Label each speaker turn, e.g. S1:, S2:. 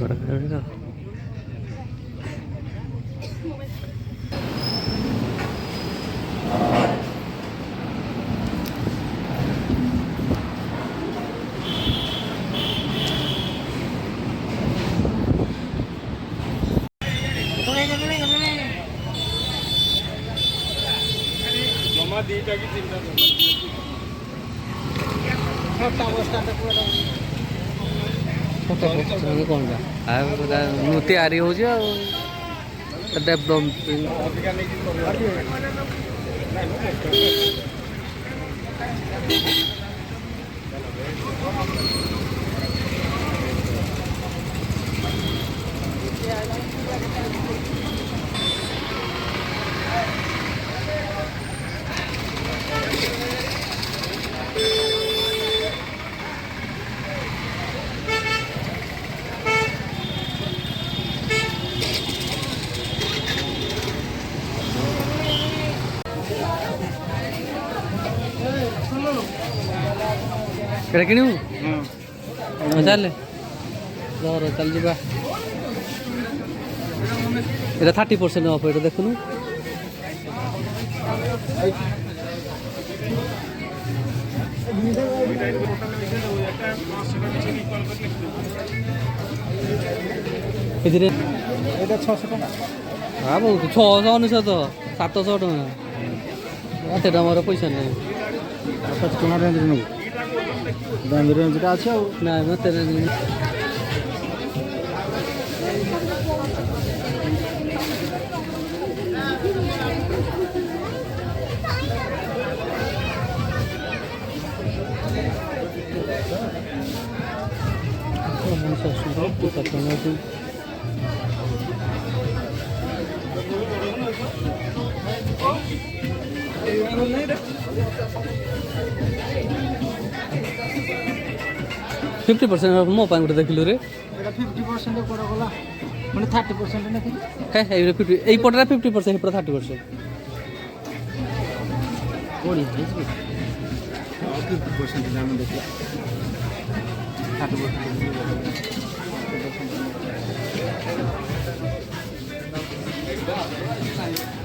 S1: ବଡ଼ ଖାଇବେ ତ
S2: ଦିଟା କି ତିନିଟା
S1: କ'ଣଟା ଆଉ ତିଆରି ହେଉଛି ଆଉ ଡେଭଲପିଂ ଏଇଟା କିଣିବୁ ଚାଲେ ରହ ଚାଲ ଯିବା ଏଇଟା 30% ଅଫ୍ ଏଇଟା ଦେଖୁନୁ ଏଥିରେ
S2: ଏଇଟା 600 ଟଙ୍କା
S1: ହଁ ବହୁତ 600 ଅନେଶତ 700 ଟଙ୍କା ଏତେ ଟଙ୍କାର ପଇସା ନାହିଁ
S2: 5 ଟଙ୍କା ରେଞ୍ଜରେ ନେବୁ ଦାମ ରେଞ୍ଜଟା ଅଛି ଆଉ
S1: ନାଇଁ ମତେ फिफ्टी परसेंट मो पाई गोटे देखिलु रे
S2: 50% କୋଡା ଗଲା ମାନେ 30% ନା କି
S1: हे हे 50 एई पटरा 50% पूरा 30%
S2: कोडी हेजबे 50% दाम देखला 30%